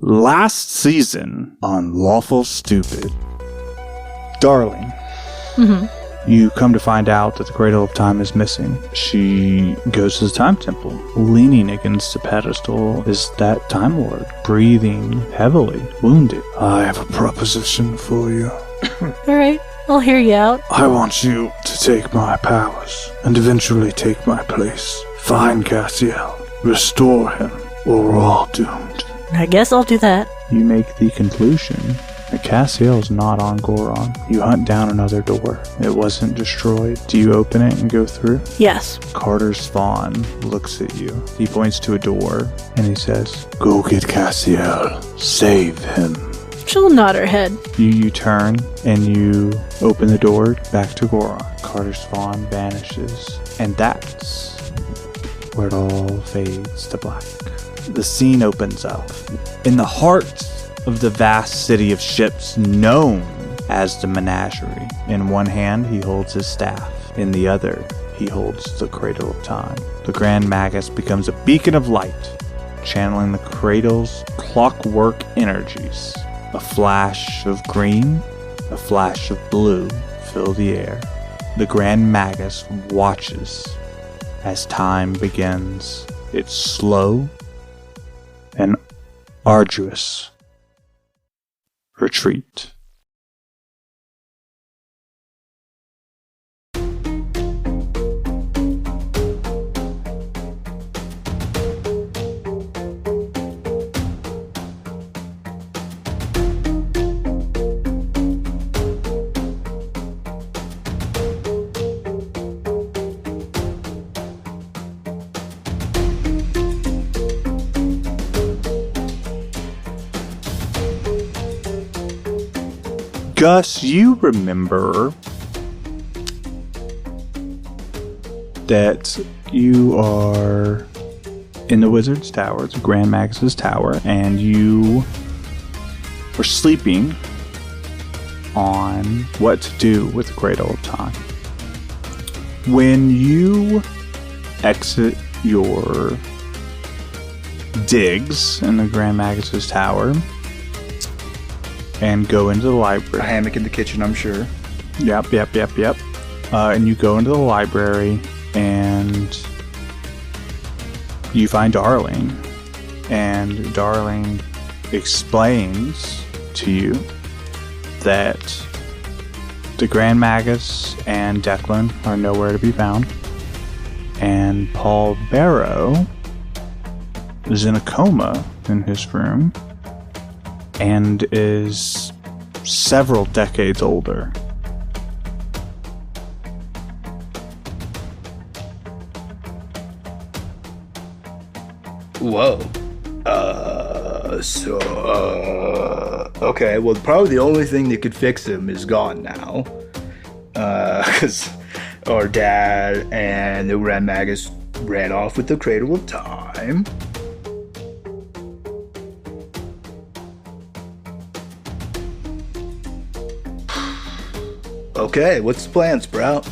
Last season on Lawful Stupid. Darling. You come to find out that the Cradle of Time is missing. She goes to the Time Temple. Leaning against the pedestal is that Time Lord, breathing heavily, wounded. I have a proposition for you. Alright, I'll hear you out. I want you to take my powers and eventually take my place. Find Cassiel, restore him, or we're all doomed. I guess I'll do that. You make the conclusion that Cassiel is not on Goron. You hunt down another door. It wasn't destroyed. Do you open it and go through? Yes. Carter's Fawn looks at you. He points to a door and he says, "Go get Cassiel. Save him." She'll nod her head. You turn and you open the door back to Goron. Carter's Fawn vanishes. And that's where it all fades to black. The scene opens up. In the heart of the vast city of ships known as the Menagerie. In one hand, he holds his staff. In the other, he holds the Cradle of Time. The Grand Magus becomes a beacon of light, channeling the Cradle's clockwork energies. A flash of green, a flash of blue fill the air. The Grand Magus watches as time begins its slow and arduous retreat. Gus, you remember that you are in the Wizard's Tower, the Grand Magus's Tower, and you were sleeping on what to do with the Cradle of Time. When you exit your digs in the Grand Magus's Tower and go into the library. A hammock in the kitchen, I'm sure. Yep. And you go into the library and you find Darling. And Darling explains to you that the Grand Magus and Declan are nowhere to be found. And Paul Barrow is in a coma in his room and is several decades older. Whoa. Okay, well, probably the only thing that could fix him is gone now. Because our dad and the Grand Magus ran off with the Cradle of Time. Okay, what's the plan, Sprout?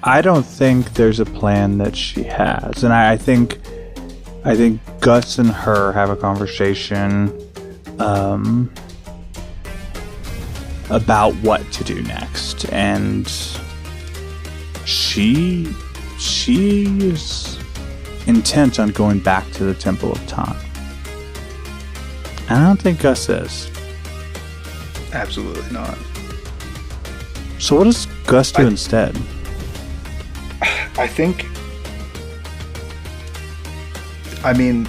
I don't think there's a plan that she has, and I think Gus and her have a conversation about what to do next, and she is intent on going back to the Temple of Time. I don't think Gus is. Absolutely not. So what does Gus do instead? I think, I mean,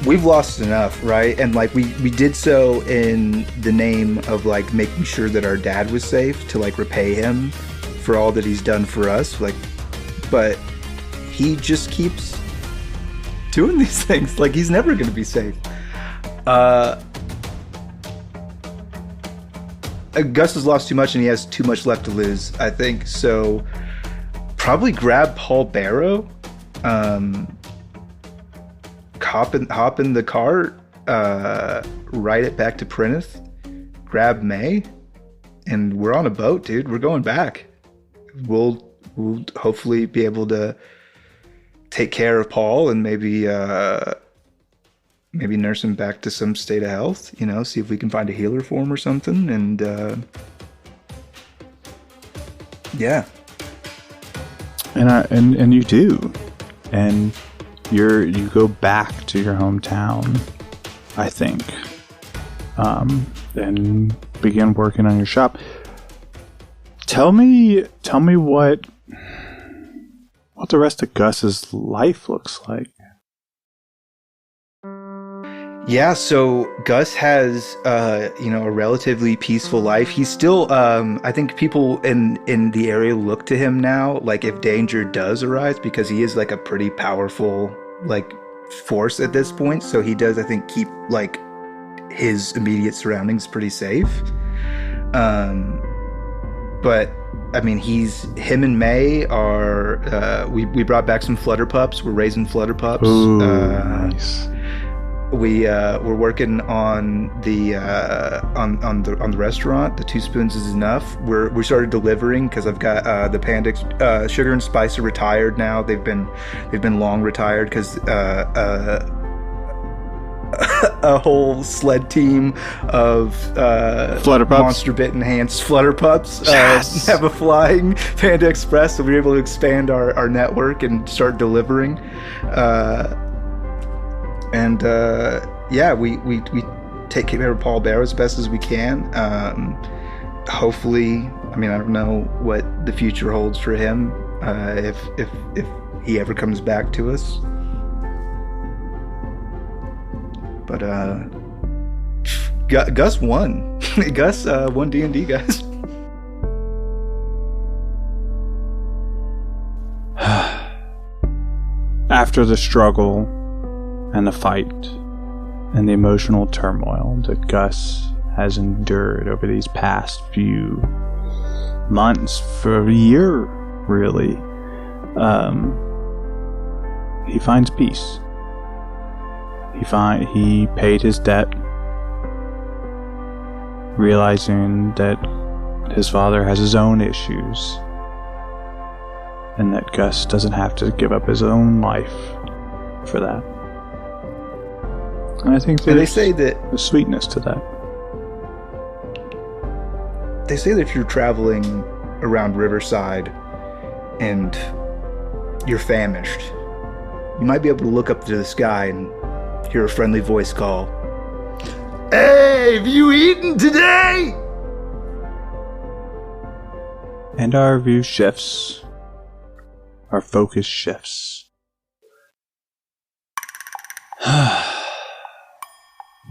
we've lost enough, right? And like we did so in the name of like making sure that our dad was safe, to like repay him for all that he's done for us. Like, but he just keeps doing these things. Like, he's never going to be safe. Gus has lost too much and he has too much left to lose, I think. So probably grab Paul Barrow, hop in the car, ride it back to Prynith, grab May, and we're on a boat, dude. We're going back. We'll hopefully be able to take care of Paul and maybe nurse him back to some state of health. See if we can find a healer for him or something. And yeah. And you do, and you go back to your hometown, I think, and begin working on your shop. Tell me what the rest of Gus's life looks like. Yeah, so Gus has, a relatively peaceful life. He's still, I think people in the area look to him now, like if danger does arise, because he is like a pretty powerful, like, force at this point. So he does, I think, keep like his immediate surroundings pretty safe. But I mean, him and May are, we brought back some flutter pups. We're raising flutter pups. Ooh, nice. We're working on the on the restaurant. The 2 spoons is enough. We started delivering because I've got the Panda Sugar and Spice are retired now. They've been long retired because a whole sled team of Flutter Pups, monster bit enhanced Flutter Pups yes! Have a flying Panda Express, so we were able to expand our network and start delivering. And we take care of Paul Bear as best as we can. Hopefully, I mean, I don't know what the future holds for him, if he ever comes back to us. But Gus won. Gus won D&D, guys. After the struggle and the fight and the emotional turmoil that Gus has endured over these past few months, for a year, really, he finds peace. He paid his debt, realizing that his father has his own issues, and that Gus doesn't have to give up his own life for that. And I think they say that a sweetness to that. They say that if you're traveling around Riverside and you're famished, you might be able to look up to the sky and hear a friendly voice call, "Hey, have you eaten today?" And our view shifts. Our focus shifts.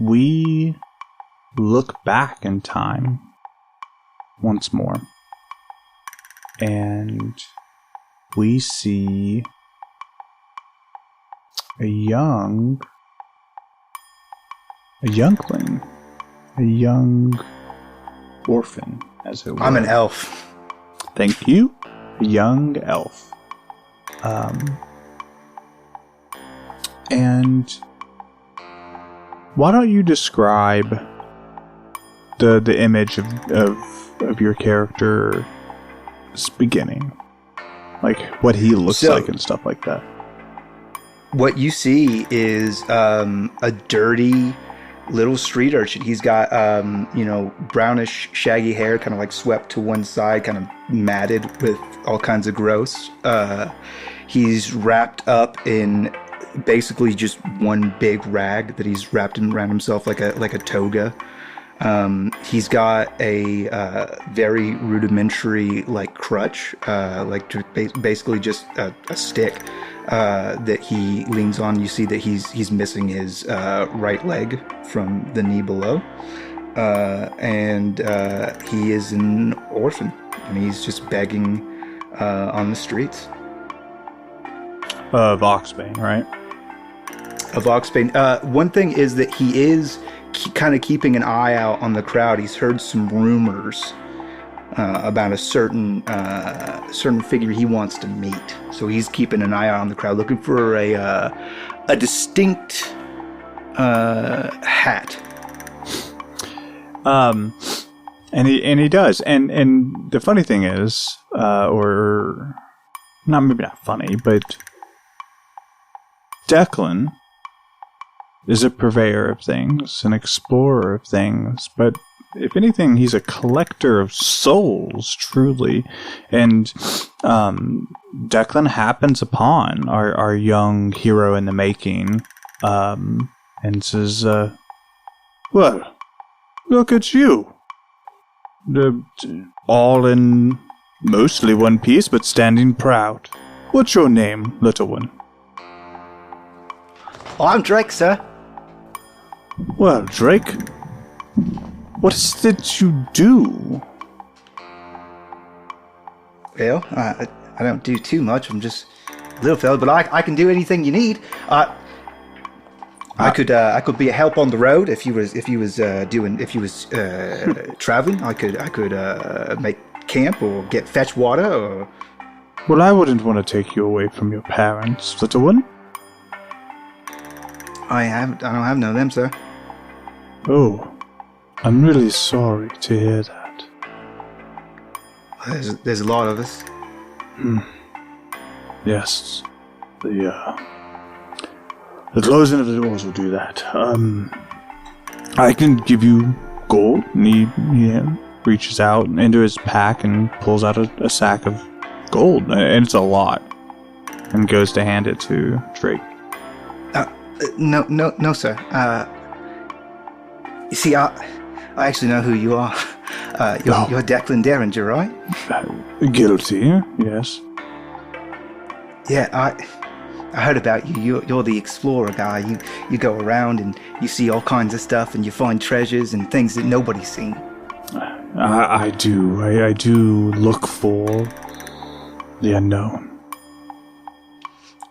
We look back in time once more, and we see a youngling, a young orphan, as it were. I'm an elf. Thank you. A young elf. And why don't you describe the image of your character's beginning, like what he looks like and stuff like that? What you see is a dirty little street urchin. He's got brownish shaggy hair, kind of like swept to one side, kind of matted with all kinds of gross. He's wrapped up in basically just one big rag that he's wrapped around himself like a toga. He's got a very rudimentary like crutch, basically just a stick that he leans on. You see that he's missing his right leg from the knee below, and he is an orphan, and he's just begging on the streets of Oxbane, right? Of Oxbane. One thing is that he is kind of keeping an eye out on the crowd. He's heard some rumors about a certain figure he wants to meet. So he's keeping an eye out on the crowd, looking for a distinct hat. And he does. And the funny thing is, or not, maybe not funny, but Declan is a purveyor of things, an explorer of things, but if anything, he's a collector of souls, truly. And Declan happens upon our young hero in the making, and says, well, look at you. All in mostly one piece, but standing proud. What's your name, little one? Oh, I'm Drake, sir. Well, Drake, what is it you do? Well, I don't do too much. I'm just a little fella, but I can do anything you need. I could be a help on the road if you was traveling. I could make camp or get fetch water. Or... Well, I wouldn't want to take you away from your parents, little one. I don't have none of them, sir. Oh, I'm really sorry to hear that. There's a lot of us. Yes, the closing of the doors will do that. I can give you gold. And he reaches out into his pack and pulls out a sack of gold, and it's a lot, and goes to hand it to Drake. No, sir. You see, I actually know who you are. You're Declan Derringer, right? Guilty, yes. Yeah, I heard about you. You're the explorer guy. You go around and you see all kinds of stuff, and you find treasures and things that nobody's seen. I do. I do look for the unknown.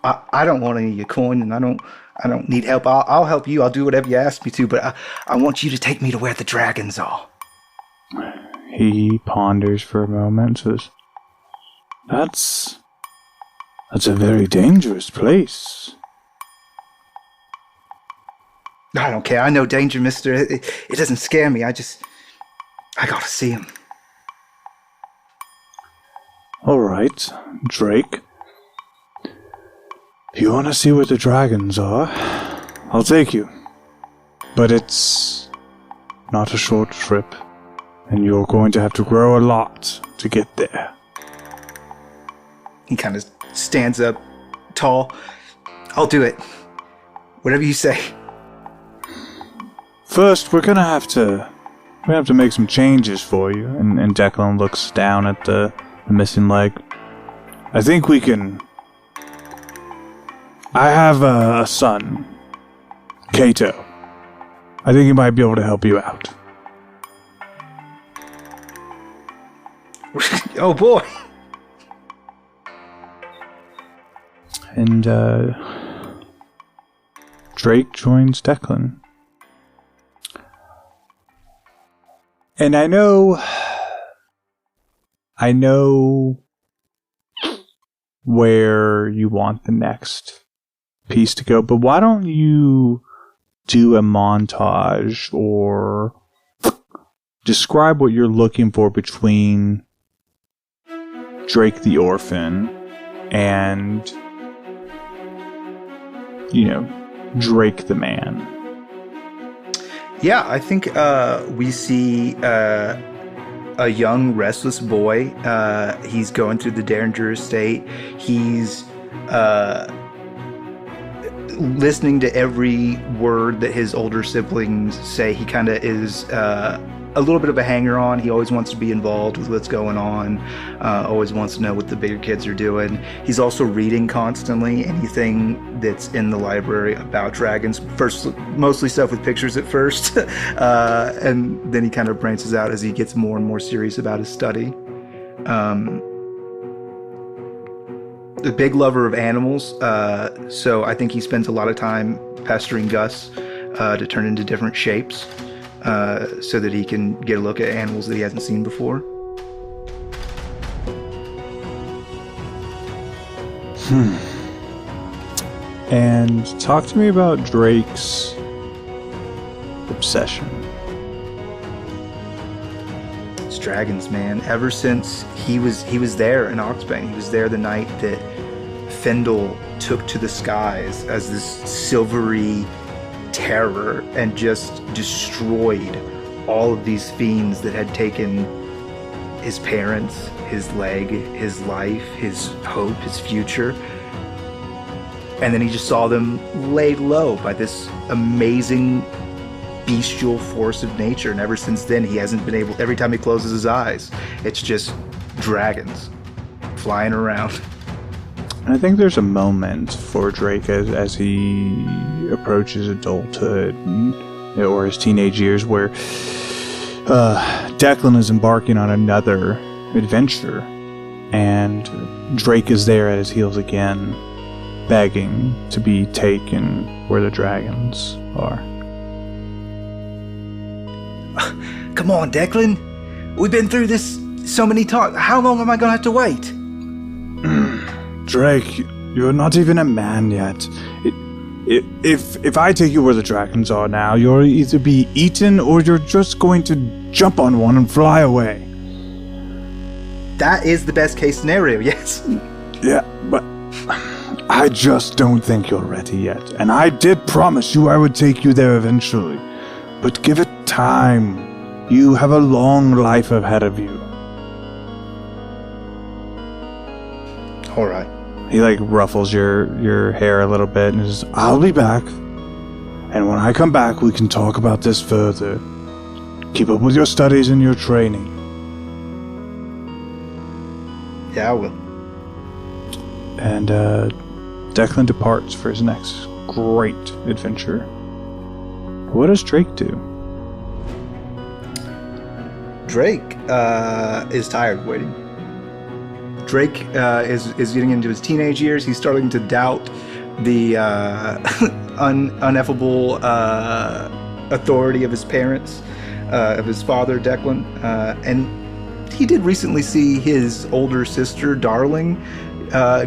I don't want any of your coin, and I don't need help. I'll help you. I'll do whatever you ask me to, but I want you to take me to where the dragons are. He ponders for a moment and says, That's a very dangerous place. I don't care. I know danger, mister. It doesn't scare me. I gotta see him. All right, Drake. If you want to see where the dragons are, I'll take you. But it's not a short trip, and you're going to have to grow a lot to get there. He kind of stands up tall. I'll do it. Whatever you say. First, we're gonna have to make some changes for you. And Declan looks down at the missing leg. I think we can. I have a son, Kato. I think he might be able to help you out. Oh boy. And Drake joins Declan. And I know where you want the next piece to go, but why don't you do a montage or describe what you're looking for between Drake the orphan and, Drake the man. Yeah, I think we see a young, restless boy. He's going through the Derringer estate. He's listening to every word that his older siblings say. He kind of is a little bit of a hanger-on. He always wants to be involved with what's going on, always wants to know what the bigger kids are doing. He's also reading constantly anything that's in the library about dragons. First, mostly stuff with pictures at first, and then he kind of branches out as he gets more and more serious about his study. A big lover of animals, so I think he spends a lot of time pestering Gus to turn into different shapes, so that he can get a look at animals that he hasn't seen before. And talk to me about Drake's obsession. It's dragons, man. Ever since he was there in Oxbane. He was there the night that Fendel took to the skies as this silvery terror and just destroyed all of these fiends that had taken his parents, his leg, his life, his hope, his future. And then he just saw them laid low by this amazing bestial force of nature. And ever since then, he hasn't been able, every time he closes his eyes, it's just dragons flying around. I think there's a moment for Drake as he approaches adulthood or his teenage years where Declan is embarking on another adventure, and Drake is there at his heels again, begging to be taken where the dragons are. Come on, Declan. We've been through this so many times. How long am I going to have to wait? Drake, you're not even a man yet. If I take you where the dragons are now, you'll either be eaten or you're just going to jump on one and fly away. That is the best case scenario, yes. Yeah, but I just don't think you're ready yet. And I did promise you I would take you there eventually. But give it time. You have a long life ahead of you. All right. He ruffles your hair a little bit and says, I'll be back. And when I come back, we can talk about this further. Keep up with your studies and your training. Yeah, I will. And Declan departs for his next great adventure. What does Drake do? Drake is tired of waiting. Drake is getting into his teenage years. He's starting to doubt the ineffable authority of his parents, of his father, Declan. And he did recently see his older sister, Darling,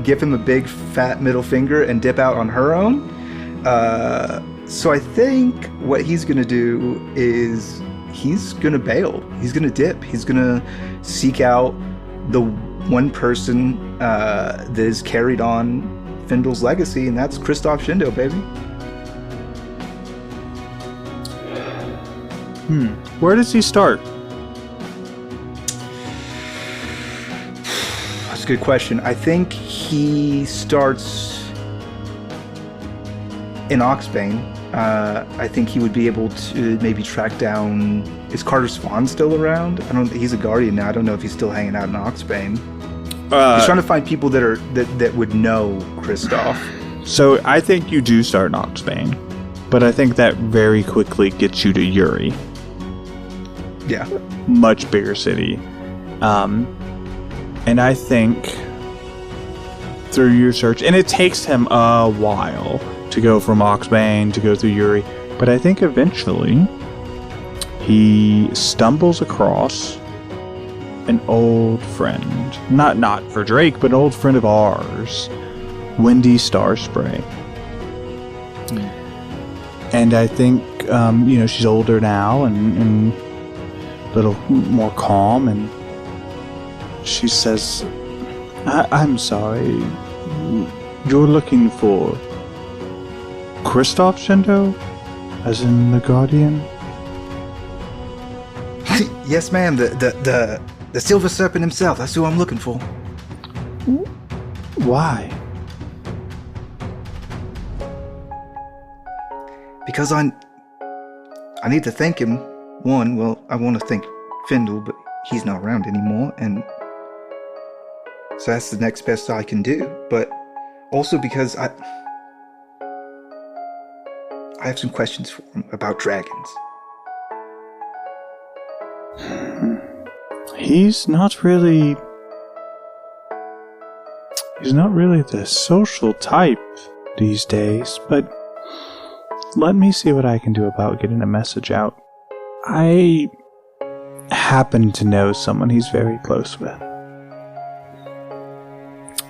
give him a big fat middle finger and dip out on her own. So I think what he's going to do is he's going to bail. He's going to dip. He's going to seek out the one person that has carried on Findel's legacy, and that's Christoph Shindo, baby. Where does he start? That's a good question. I think he starts in Oxbane. I think he would be able to maybe track down... Is Carter Swan still around? He's a guardian now. I don't know if he's still hanging out in Oxbane. He's trying to find people that would know Christoph. So I think you do start in Oxbane, but I think that very quickly gets you to Uri. Yeah. Much bigger city. And I think through your search, and it takes him a while to go from Oxbane to go through Uri, but I think eventually he stumbles across an old friend. Not for Drake, but an old friend of ours, Wendy Starspray. And I think, she's older now and a little more calm, and she says, I'm sorry, you're looking for Christoph Shindo? As in the Guardian? Yes, ma'am, the Silver Serpent himself, that's who I'm looking for. Why? Because I need to thank him. One, well, I want to thank Findle, but he's not around anymore, and so that's the next best I can do. But also because I have some questions for him about dragons. He's not really the social type these days, but let me see what I can do about getting a message out. I happen to know someone he's very close with.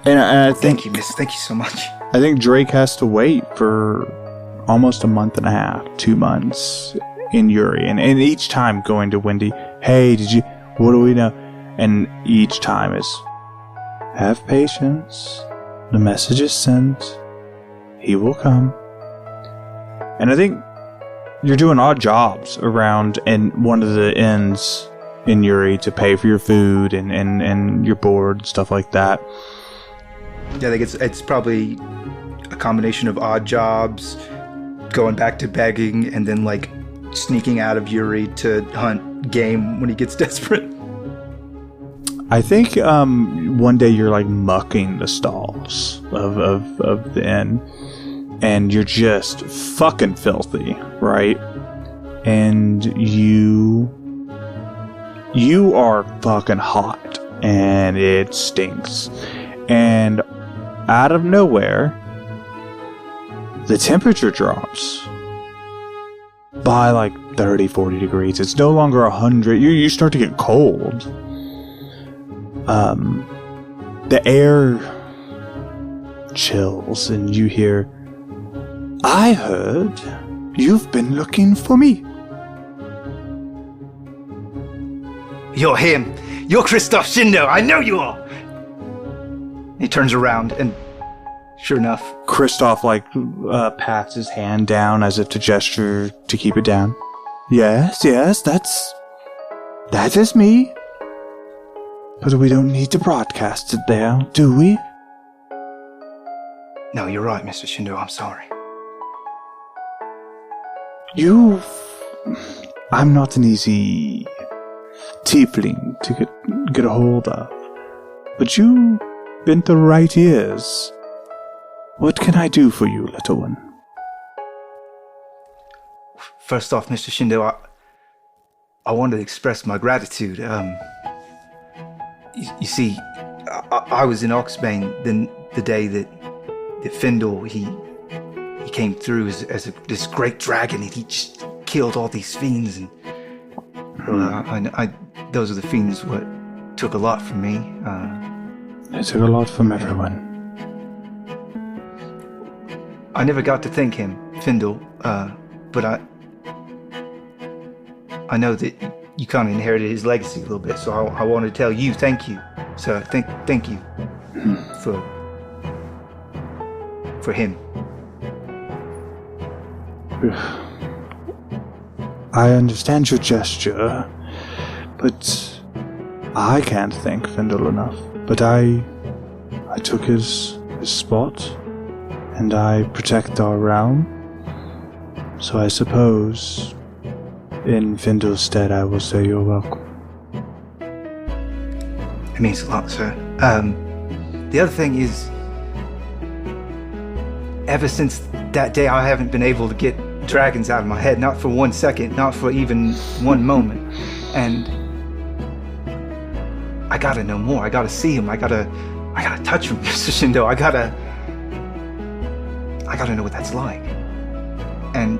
And I think... Thank you, miss. Thank you so much. I think Drake has to wait for almost a month and a half, 2 months in Uri. And each time going to Wendy, hey, what do we know? And each time is, have patience. The message is sent. he will come. And I think you're doing odd jobs around in one of the inns in Uri to pay for your food and your board and stuff like that. Yeah, I think it's probably a combination of odd jobs, going back to begging, and then like sneaking out of Uri to hunt game when he gets desperate. I think one day you're like mucking the stalls of the inn, and you're just fucking filthy, right? And you are fucking hot, and it stinks. And out of nowhere, the temperature drops by like 30, 40 degrees. It's no longer 100. You start to get cold. The air chills, and you hear, "I heard you've been looking for me." You're him. You're Christoph Shindo. I know you are. He turns around, and sure enough, Christoph pats his hand down as if to gesture to keep it down. Yes, that is me. But we don't need to broadcast it there, do we? No, you're right, Mr. Shindo. I'm sorry. I'm not an easy tiefling to get a hold of. But you've been the right ears. What can I do for you, little one? First off, Mr. Shindo, I wanted to express my gratitude. You see, I was in Oxbane the day that Findle, he came through as this great dragon, and he just killed all these fiends, and those are the fiends what took a lot from me. It took a lot from everyone. I never got to thank him, Findle, but I know that you kind of inherited his legacy a little bit, so I want to tell you thank you. So thank you for him. I understand your gesture, but I can't thank Findle enough. But I took his spot, and I protect our realm. So I suppose, in Findle's stead, I will say you're welcome. It means a lot, sir. The other thing is, ever since that day, I haven't been able to get dragons out of my head, not for 1 second, not for even one moment. And I gotta know more. I gotta see him. I gotta touch him, Mr. Shindo. I gotta know what that's like. And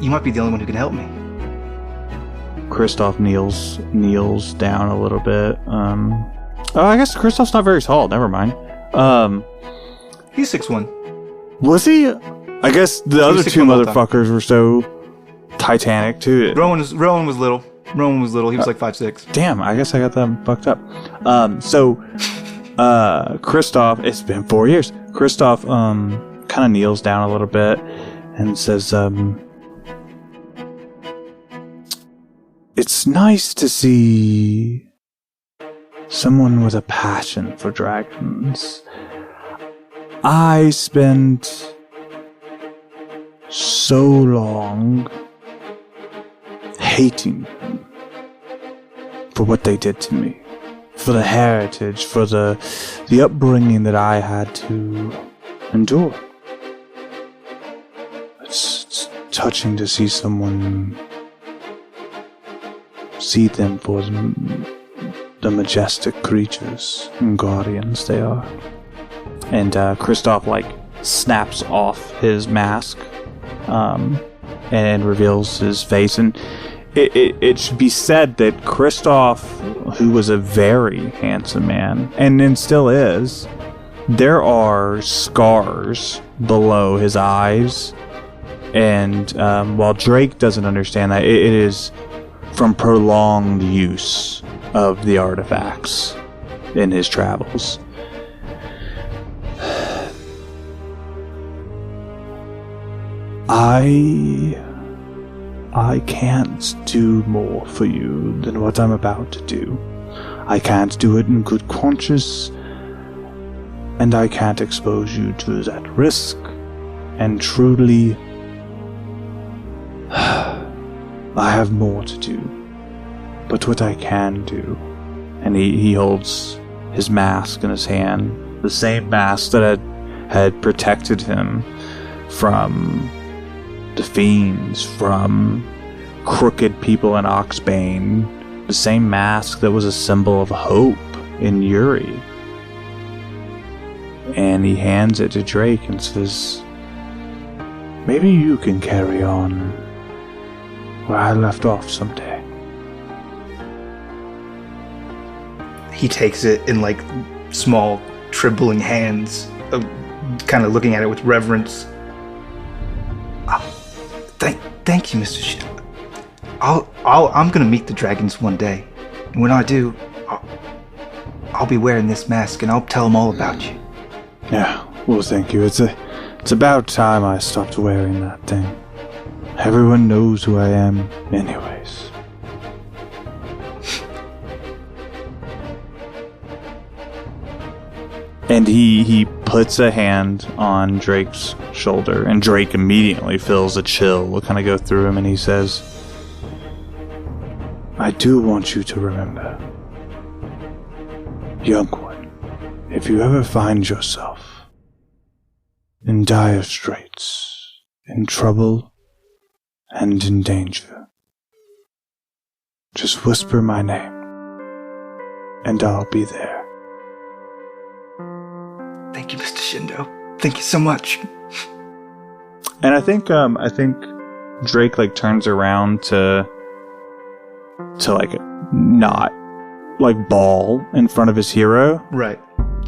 you might be the only one who can help me. Christoph kneels down a little bit. I guess Christoph's not very tall. Never mind. He's 6'1". Was he? I guess the other two motherfuckers were so titanic too. Rowan was little. He was like 5'6". Damn, I guess I got them fucked up. Christoph, it's been 4 years. Christoph kind of kneels down a little bit and says, "It's nice to see someone with a passion for dragons. I spent so long hating them for what they did to me, for the heritage, for the upbringing that I had to endure. It's touching to see someone see them for the majestic creatures and guardians they are." And Christoph snaps off his mask and reveals his face. And it should be said that Christoph, who was a very handsome man, and still is, there are scars below his eyes. And while Drake doesn't understand that, it is from prolonged use of the artifacts in his travels. I can't do more for you than what I'm about to do. I can't do it in good conscience, and I can't expose you to that risk. And truly, I have more to do. But what I can do, and he holds his mask in his hand, the same mask that had protected him from the fiends, from crooked people in Oxbane, the same mask that was a symbol of hope in Yuri. And he hands it to Drake and says, maybe you can carry on where I left off someday. He takes it in like small, trembling hands, kind of looking at it with reverence. Thank you, Mr. Shin. I'm gonna meet the dragons one day, and when I do, I'll be wearing this mask, and I'll tell them all about you. Yeah, well, thank you. It's about time I stopped wearing that thing. Everyone knows who I am, anyways. And he puts a hand on Drake's shoulder, and Drake immediately feels a chill kind of go through him, and he says, I do want you to remember, young one, if you ever find yourself in dire straits, in trouble, and in danger, just whisper my name, and I'll be there. Thank you, Mr. Shindo. Thank you so much. And I think Drake like turns around to like not like bawl in front of his hero. Right.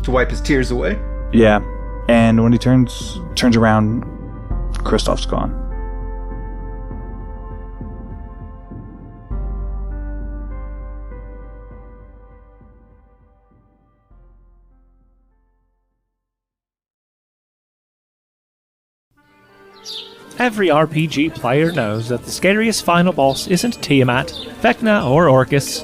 To wipe his tears away. Yeah. And when he turns around, Kristoff's gone. Every RPG player knows that the scariest final boss isn't Tiamat, Vecna, or Orcus.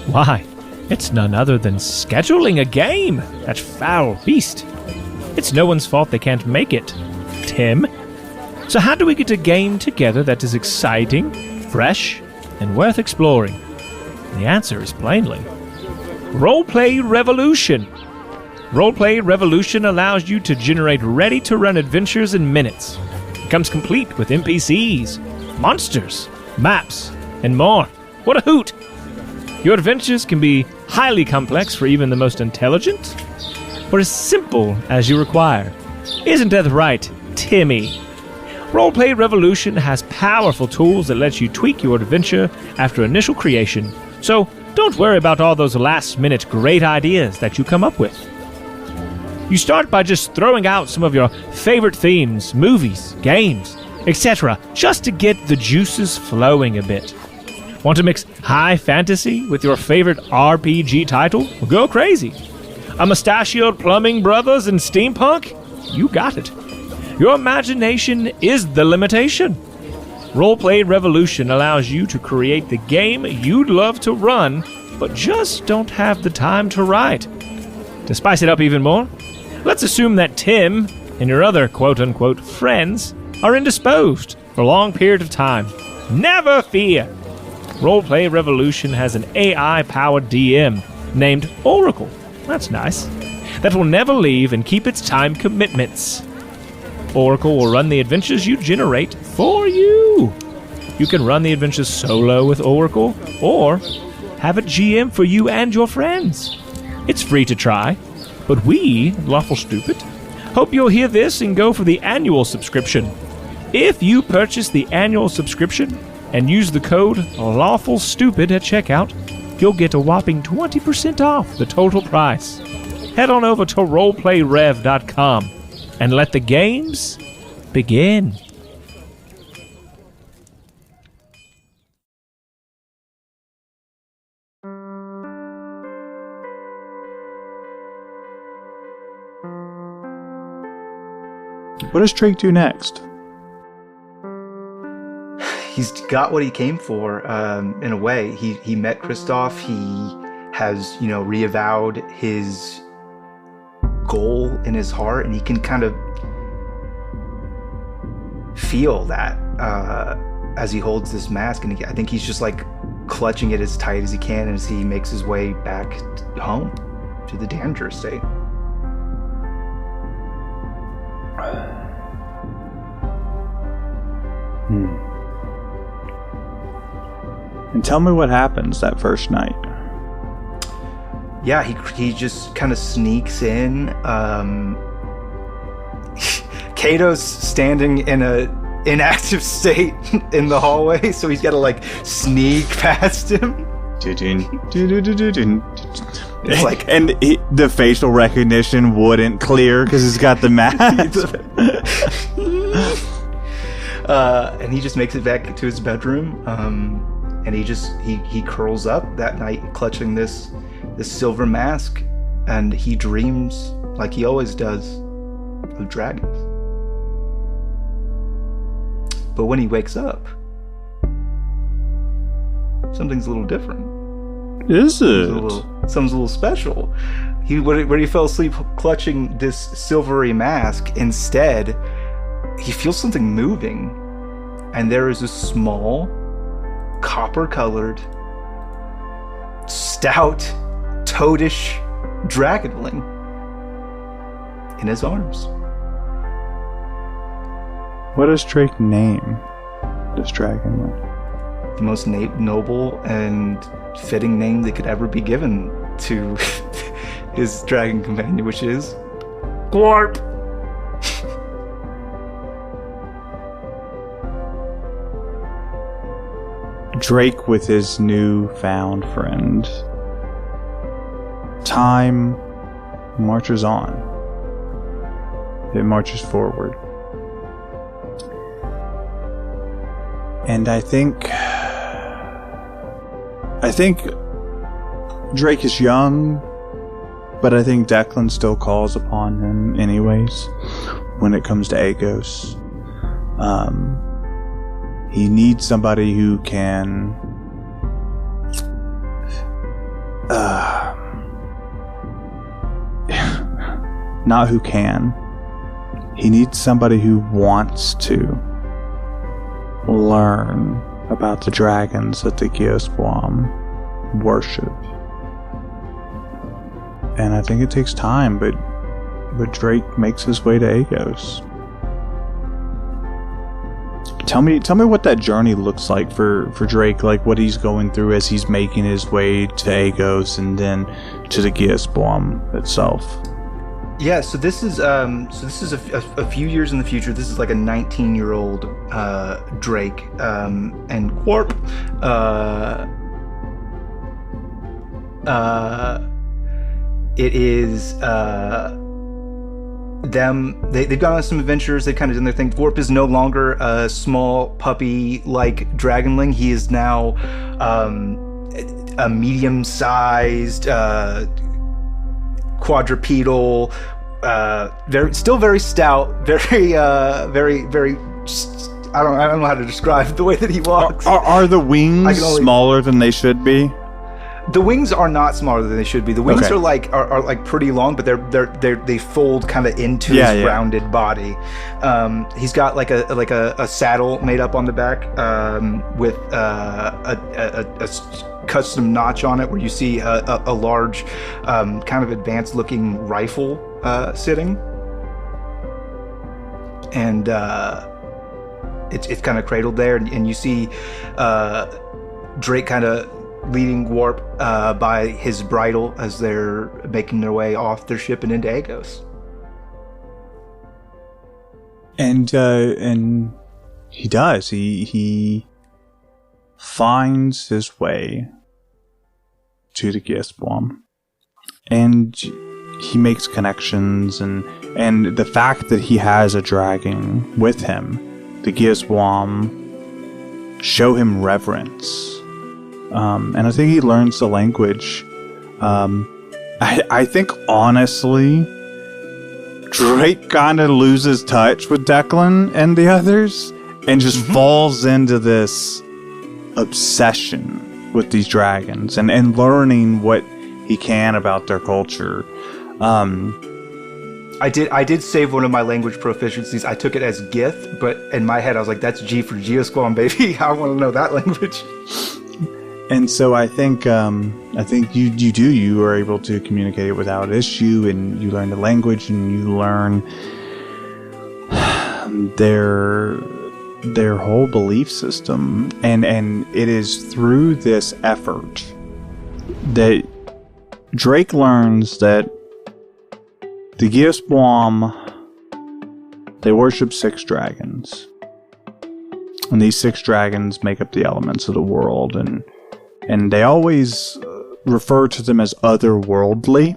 Why? It's none other than scheduling a game, that foul beast. It's no one's fault they can't make it. Tim? So how do we get a game together that is exciting, fresh, and worth exploring? The answer is plainly Roleplay Revolution. Roleplay Revolution allows you to generate ready-to-run adventures in minutes. It comes complete with NPCs, monsters, maps, and more. What a hoot! Your adventures can be highly complex for even the most intelligent, or as simple as you require. Isn't that right, Timmy? Roleplay Revolution has powerful tools that let you tweak your adventure after initial creation, so don't worry about all those last-minute great ideas that you come up with. You start by just throwing out some of your favorite themes, movies, games, etc., just to get the juices flowing a bit. Want to mix high fantasy with your favorite RPG title? Well, go crazy. A mustachioed plumbing brothers and steampunk? You got it. Your imagination is the limitation. Roleplay Revolution allows you to create the game you'd love to run, but just don't have the time to write. To spice it up even more, let's assume that Tim and your other quote-unquote friends are indisposed for a long period of time. Never fear! Roleplay Revolution has an AI-powered DM named Oracle. That's nice. That will never leave and keep its time commitments. Oracle will run the adventures you generate for you. You can run the adventures solo with Oracle, or have it GM for you and your friends. It's free to try, but we, Lawful Stupid, hope you'll hear this and go for the annual subscription. If you purchase the annual subscription and use the code Lawful Stupid at checkout, you'll get a whopping 20% off the total price. Head on over to roleplayrev.com and let the games begin. What does Drake do next? he's got what he came for. In a way, he met Kristoff. He has, reavowed his goal in his heart, and he can kind of feel that as he holds this mask. And I think he's just like clutching it as tight as he can as he makes his way back home to the Danger Estate. And tell me what happens that first night. Yeah, he just kind of sneaks in. Kato's standing in a inactive state in the hallway, so he's got to like sneak past him. It's like, and the facial recognition wouldn't clear because he's got the mask. And he just makes it back to his bedroom. And he curls up that night, clutching this silver mask, and he dreams like he always does of dragons. But when he wakes up, something's a little different. Is it? Something's a little special. Where he fell asleep clutching this silvery mask, instead, he feels something moving, and there is a small, copper-colored, stout, toadish dragonling in his arms. What does Drake name this dragonling? The most noble and fitting name that could ever be given to his dragon companion, which is Glorp. Drake with his newfound friend. Time marches on. It marches forward. And I think Drake is young, but I think Declan still calls upon him anyways when it comes to Agos. He needs somebody who can not who can. He needs somebody who wants to learn about the dragons that the Geoswam worship. And I think it takes time, but Drake makes his way to Agos. Tell me what that journey looks like for Drake, like what he's going through as he's making his way to Agos and then to the Geoswam itself. Yeah, so this is a few years in the future. This is like a 19-year-old Drake and Quarp. It is them. They've gone on some adventures. They've kind of done their thing. Quarp is no longer a small puppy-like dragonling. He is now a medium-sized quadrupedal, still very stout, very. I don't know how to describe the way that he walks. Are the wings smaller than they should be? The wings are not smaller than they should be. The wings are like pretty long, but they fold kind of into his rounded body. He's got like a saddle made up on the back with a custom notch on it, where you see a large, kind of advanced looking rifle sitting, and it's kind of cradled there, and you see Drake kind of leading Warp by his bridle as they're making their way off their ship and into Agos. And he does. He finds his way to the Geoswam, and he makes connections, and the fact that he has a dragon with him, the Geoswam show him reverence. And I think he learns the language. I think, honestly, Drake kind of loses touch with Declan and the others and just falls into this obsession with these dragons and learning what he can about their culture. I did save one of my language proficiencies. I took it as Gith, but in my head I was like, that's G for Geosquam, baby. I want to know that language. And so I think you are able to communicate it without issue, and you learn the language, and you learn their whole belief system, and it is through this effort that Drake learns that the Geosquam, they worship 6 dragons, and these 6 dragons make up the elements of the world, and they always refer to them as otherworldly.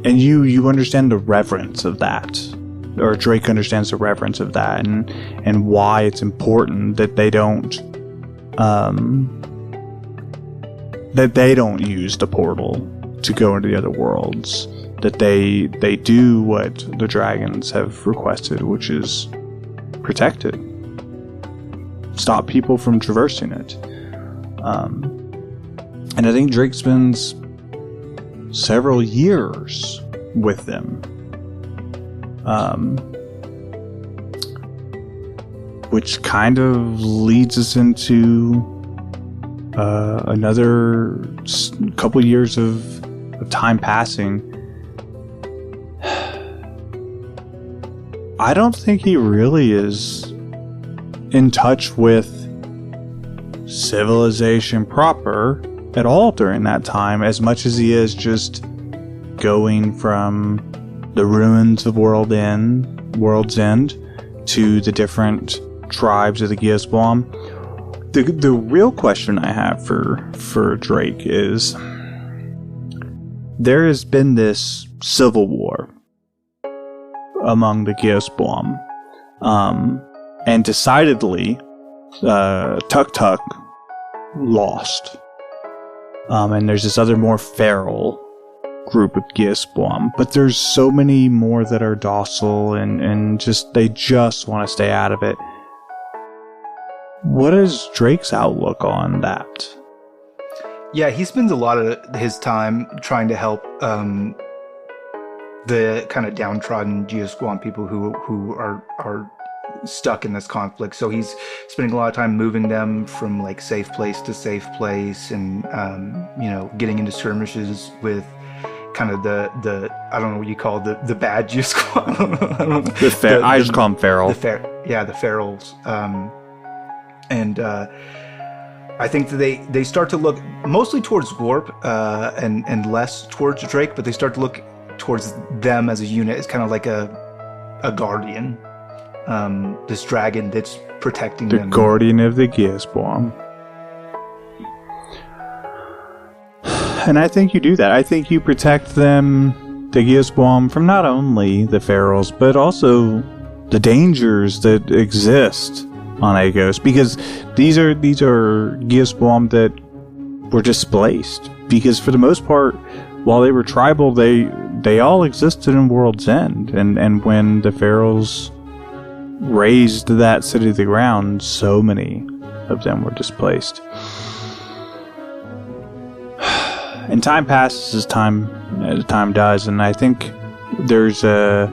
And you understand the reverence of that, or Drake understands the reverence of that, and why it's important that they don't use the portal to go into the other worlds. That they do what the dragons have requested, which is protect it, stop people from traversing it. And I think Drake spends several years with them, which kind of leads us into another couple years of time passing. I don't think he really is in touch with civilization proper at all during that time, as much as he is just going from the ruins of World's End to the different tribes of the Geosquam. The real question I have for Drake is, there has been this civil war among the Geosquam, and decidedly Tuk Tuk lost. And there's this other more feral group of Geosquam, but there's so many more that are docile and they just want to stay out of it. What is Drake's outlook on that? Yeah, he spends a lot of his time trying to help the kind of downtrodden Geosquam people who are stuck in this conflict. So he's spending a lot of time moving them from like safe place to safe place, and getting into skirmishes with kind of the I don't know what you call the bad Geosquam. I just call them feral. The ferals. And I think that they start to look mostly towards Gorp and less towards Drake, but they start to look towards them as a unit, as kind of like a guardian. This dragon that's protecting them. The guardian of the Geosquam. And I think you do that. I think you protect them, the Geosquam, from not only the ferals, but also the dangers that exist on Agos, because these are Geosquam that were displaced, because for the most part, while they were tribal, they all existed in World's End, and when the ferals razed that city to the ground, so many of them were displaced. And time passes as time does, and I think there's a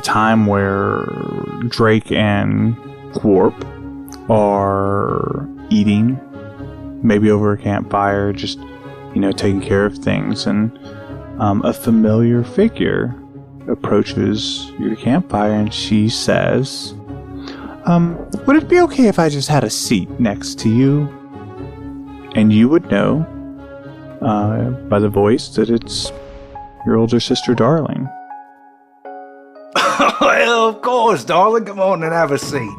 time where Drake and Gorp are eating, maybe over a campfire, just taking care of things, and a familiar figure approaches your campfire, and she says, would it be okay if I just had a seat next to you? And you would know by the voice that it's your older sister, Darling. Well, of course, darling. Come on and have a seat.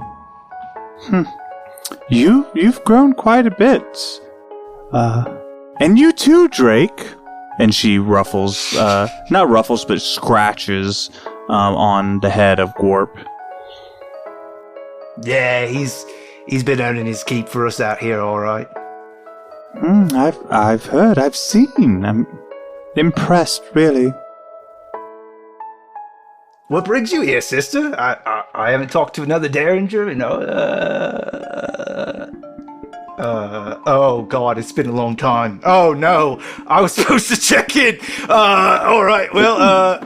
You've grown quite a bit. And you too, Drake. And she ruffles, not ruffles, but scratches on the head of Gorp. Yeah, he's been earning his keep for us out here, all right. I've heard, I've seen. I'm impressed, really. What brings you here, sister? I haven't talked to another Derringer, oh God, it's been a long time. Oh no, I was supposed to check in. All right, well,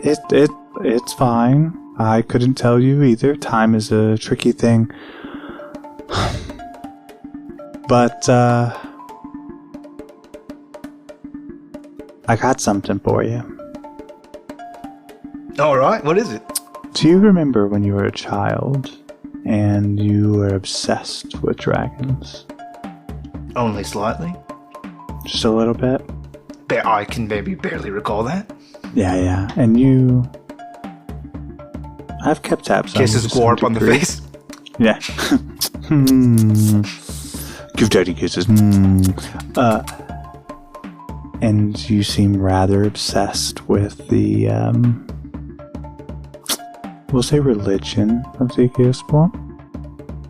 It's fine. I couldn't tell you either. Time is a tricky thing. But, I got something for you. all right, what is it? Do you remember when you were a child and you were obsessed with dragons? Only slightly. Just a little bit? I can maybe barely recall that. Yeah. And you... I've kept tabs on you. Kisses Gorp on the face. Yeah. Give daddy kisses. And you seem rather obsessed with the, we'll say religion of the Chaospawn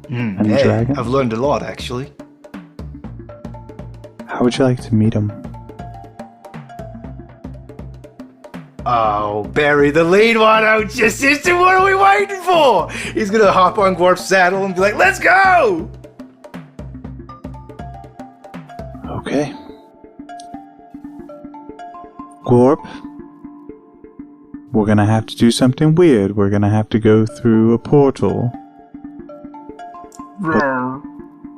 and the dragon. I've learned a lot, actually. How would you like to meet him? Oh, bury the lead, why don't you, sister? What are we waiting for? He's gonna hop on Gorp's saddle and be like, let's go! Okay. Gorp, we're gonna have to do something weird. We're gonna have to go through a portal.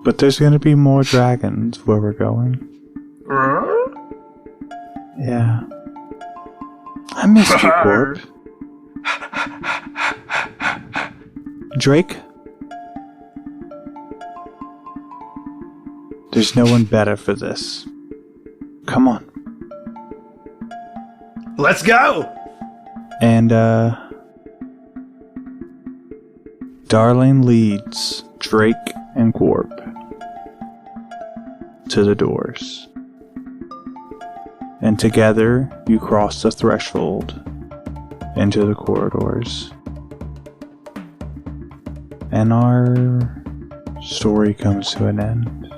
But there's gonna be more dragons where we're going. Yeah. I missed you, Gorp. Drake? There's no one better for this. Come on. Let's go! And, Darling leads Drake and Gorp to the doors. And together, you cross the threshold into the corridors. And our story comes to an end.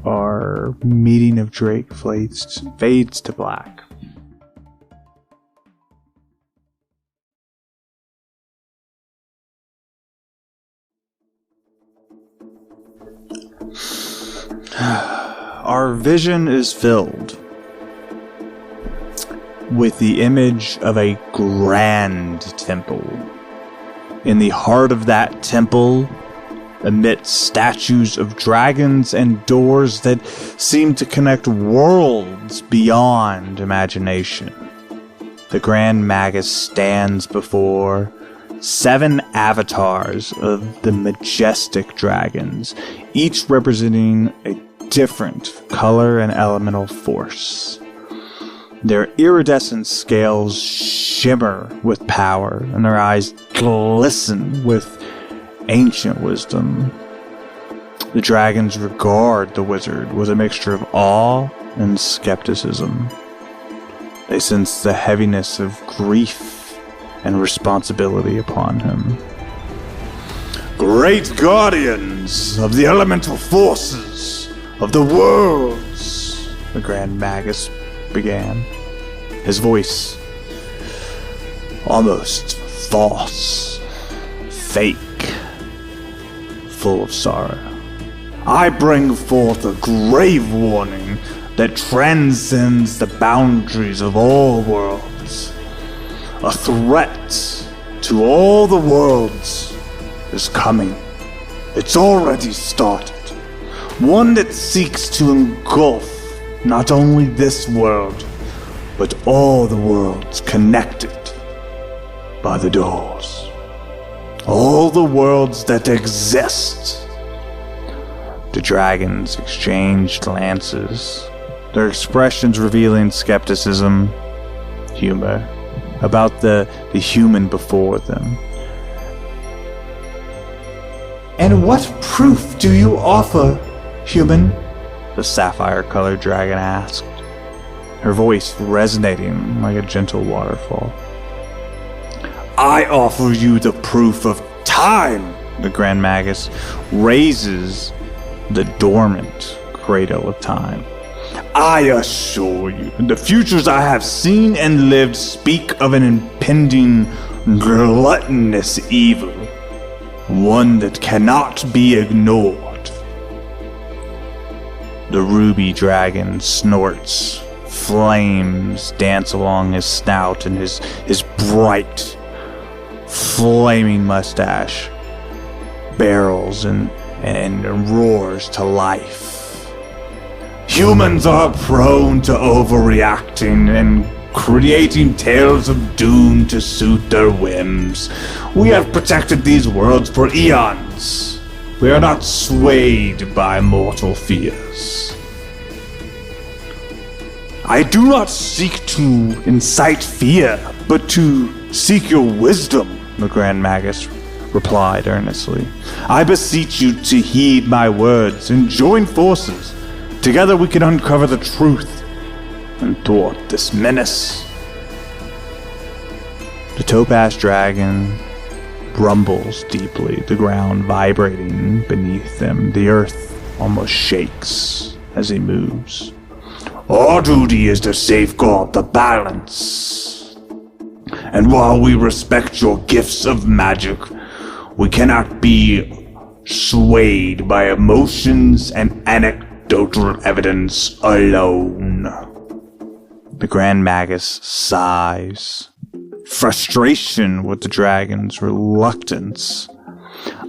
Our meeting of Drake fades to black. Our vision is filled with the image of a grand temple. In the heart of that temple, amidst statues of dragons and doors that seem to connect worlds beyond imagination, the Grand Magus stands before 7 avatars of the majestic dragons, each representing a different color and elemental force. Their iridescent scales shimmer with power, and their eyes glisten with ancient wisdom. The dragons regard the wizard with a mixture of awe and skepticism. They sense the heaviness of grief and responsibility upon him. Great guardians of the elemental forces of the worlds, the Grand Magus began. His voice almost false, fake, full of sorrow. I bring forth a grave warning that transcends the boundaries of all worlds. A threat to all the worlds is coming. It's already started. One that seeks to engulf not only this world, but all the worlds connected by the doors. All the worlds that exist. The dragons exchanged glances, their expressions revealing skepticism, humor, about the human before them. And what proof do you offer, human? The sapphire-colored dragon asked, her voice resonating like a gentle waterfall. I offer you the proof of time, the Grand Magus raises the dormant cradle of time. I assure you, the futures I have seen and lived speak of an impending gluttonous evil, one that cannot be ignored. The ruby dragon snorts. Flames dance along his snout, and his bright, flaming mustache barrels and roars to life. Humans are prone to overreacting and creating tales of doom to suit their whims. We have protected these worlds for eons. We are not swayed by mortal fears. I do not seek to incite fear, but to seek your wisdom, the Grand Magus replied earnestly. I beseech you to heed my words and join forces. Together we can uncover the truth and thwart this menace. The topaz dragon rumbles deeply, the ground vibrating beneath them. The earth almost shakes as he moves. Our duty is to safeguard the balance. And while we respect your gifts of magic, we cannot be swayed by emotions and anecdotal evidence alone. The Grand Magus sighs. Frustration with the dragon's reluctance.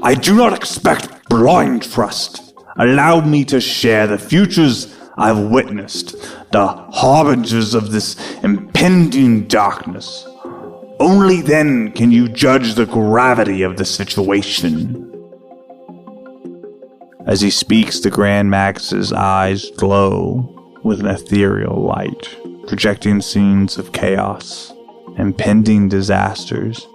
I do not expect blind trust. Allow me to share the futures I've witnessed, the harbingers of this impending darkness. Only then can you judge the gravity of the situation. As he speaks, the Grand Magus's eyes glow with an ethereal light, projecting scenes of chaos, impending disasters,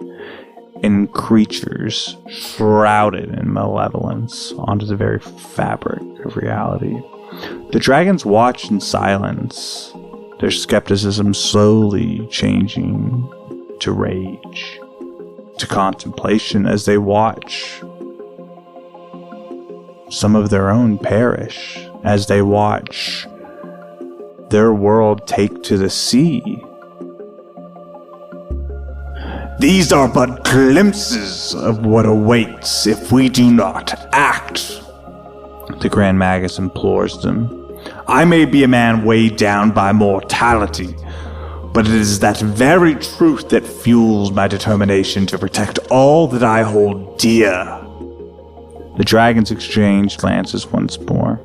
and creatures shrouded in malevolence onto the very fabric of reality. The dragons watch in silence, their skepticism slowly changing to rage, to contemplation as they watch some of their own perish, as they watch their world take to the sea. These are but glimpses of what awaits if we do not act. The Grand Magus implores them. I may be a man weighed down by mortality, but it is that very truth that fuels my determination to protect all that I hold dear. The dragons exchange glances once more.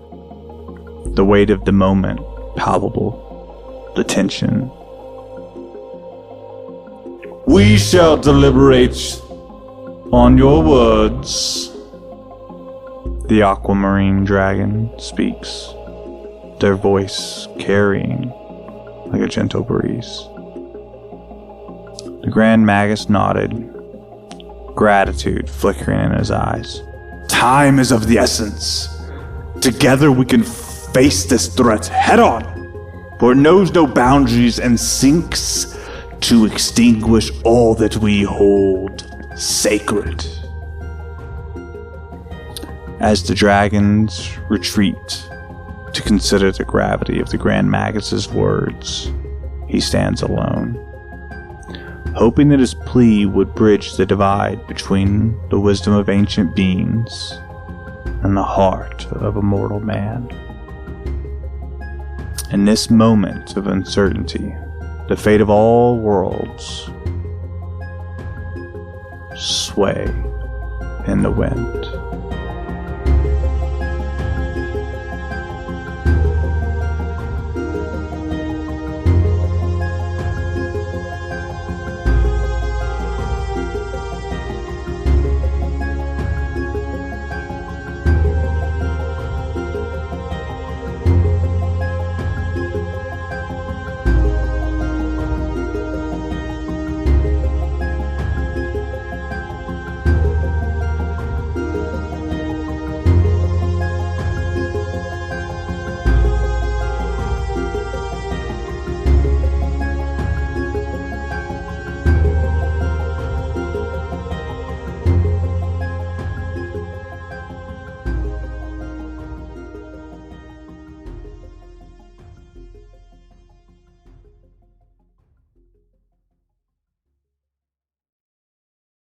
The weight of the moment palpable, the tension. We shall deliberate on your words. The aquamarine dragon speaks, their voice carrying like a gentle breeze. The Grand Magus nodded, gratitude flickering in his eyes. Time is of the essence. Together we can face this threat head on, for it knows no boundaries and seeks to extinguish all that we hold sacred. As the dragons retreat to consider the gravity of the Grand Magus's words, he stands alone, hoping that his plea would bridge the divide between the wisdom of ancient beings and the heart of a mortal man. In this moment of uncertainty, the fate of all worlds sway in the wind.